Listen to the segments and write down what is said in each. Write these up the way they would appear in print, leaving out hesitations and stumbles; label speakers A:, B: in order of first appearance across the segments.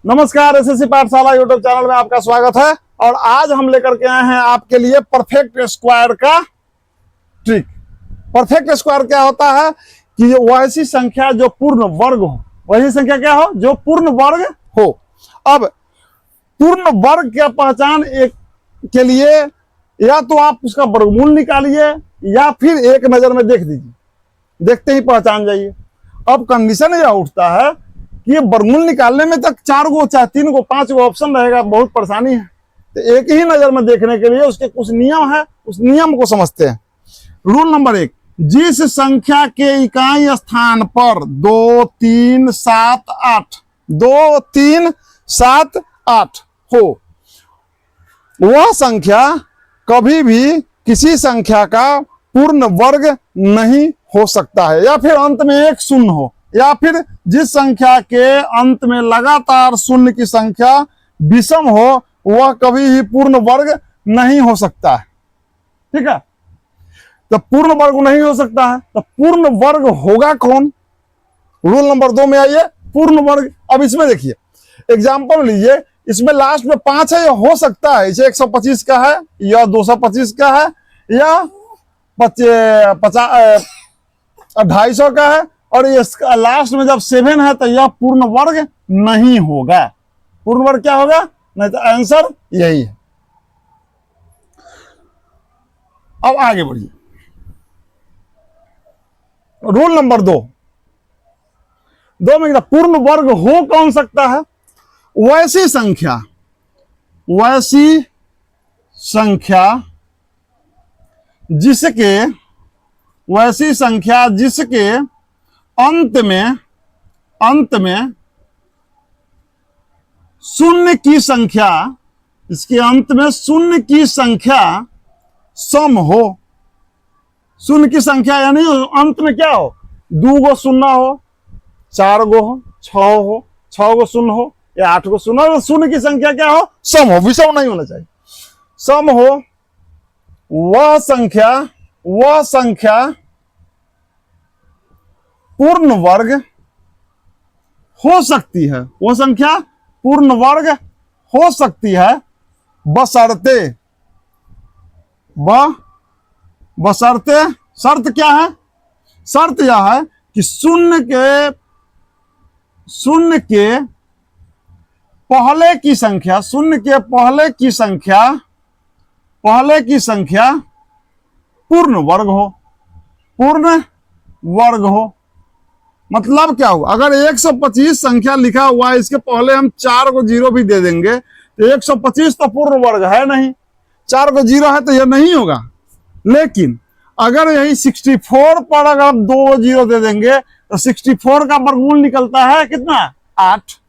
A: नमस्कार, एसएससी पाठशाला YouTube channel में आपका स्वागत है। और आज हम लेकर के आए हैं आपके लिए परफेक्ट स्क्वायर का ट्रिक। परफेक्ट स्क्वायर क्या होता है कि वह ऐसी संख्या जो पूर्ण वर्ग हो, वही संख्या क्या हो जो पूर्ण वर्ग हो। अब पूर्ण वर्ग की पहचान के लिए या तो आप उसका वर्गमूल निकालिए या फिर एक नजर में देख दीजिए, देखते ही पहचान जाइए। अब कंडीशन यह उठता है कि ये वर्गमूल निकालने में तक 4 गो चाहे 3 गो 5 गो ऑप्शन रहेगा, बहुत परेशानी है। तो एक ही नजर में देखने के लिए उसके कुछ नियम है, उस नियम को समझते हैं। रूल नंबर 1, जिस संख्या के इकाई स्थान पर 2, 3, 7, 8 2, 3, 7, 8 हो, वह संख्या कभी भी किसी संख्या का पूर्ण वर्ग नहीं हो सकता है। या फिर अंत में एक शून्य हो, या फिर जिस संख्या के अंत में लगातार शून्य की संख्या विषम हो, वह कभी भी पूर्ण वर्ग नहीं हो सकता है। ठीक है, तो पूर्ण वर्ग नहीं हो सकता है, तो पूर्ण वर्ग होगा कौन? रूल नंबर 2 में आइए, पूर्ण वर्ग। अब इसमें देखिए, एग्जाम्पल लीजिए, इसमें लास्ट में 5 है, यह हो सकता है इसे 125 का है या 225 का है या 250 का है, और इसका लास्ट में जब 7 है तो यह पूर्ण वर्ग नहीं होगा। पूर्ण वर्ग क्या होगा? नहीं तो आंसर यही है। अब आगे बढ़िए, रूल नंबर 2 में पूर्ण वर्ग हो कौन सकता है? वैसी संख्या जिसके अंत में शून्य की संख्या, इसके अंत में शून्य की संख्या सम हो। शून्य की संख्या यानी अंत में क्या हो? 2 गो शून्य हो, 4 गो हो, 6 हो, 6 गो शून्य हो या 8 गो शून्य हो। शून्य की संख्या क्या हो? सम हो, विषम नहीं होना चाहिए, सम हो। वह संख्या पूर्ण वर्ग हो सकती है। वह संख्या पूर्ण वर्ग हो सकती है बशर्ते शर्त क्या है? शर्त यह है कि शून्य के पहले की संख्या पूर्ण वर्ग हो। मतलब क्या हुआ? अगर 125 संख्या लिखा हुआ है, इसके पहले हम 4 को 0 भी दे देंगे तो 125 तो पूर्ण वर्ग है नहीं, 4 को 0 है तो यह नहीं होगा। लेकिन अगर यही 64 पर अगर आप 2 0 दे देंगे तो 64 का वर्गमूल निकलता है कितना? 8।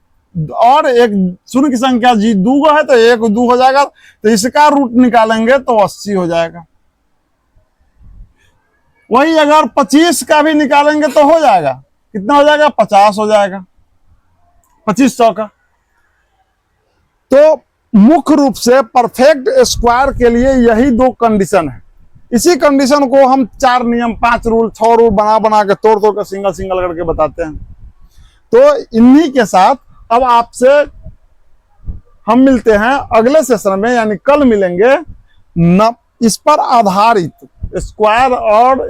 A: और एक शून्य की संख्या 2 है तो 1 2 हो जाएगा, तो इसका रूट निकालेंगे तो 80 हो जाएगा। वही अगर 25 का भी निकालेंगे तो हो जाएगा, कितना हो जाएगा? 50 हो जाएगा, 2500 का। तो मुख्य रूप से परफेक्ट स्क्वायर के लिए यही 2 कंडीशन है। इसी कंडीशन को हम 4 नियम 5 रूल 6 रूल बना के तोड़ कर सिंगल करके बताते हैं। तो इन्हीं के साथ अब आपसे हम मिलते हैं अगले सेशन में, यानी कल मिलेंगे इस पर आधारित स्क्वायर और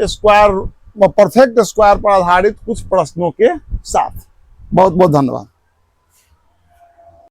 A: परफेक्ट स्क्वायर पर आधारित कुछ प्रश्नों के साथ। बहुत बहुत धन्यवाद।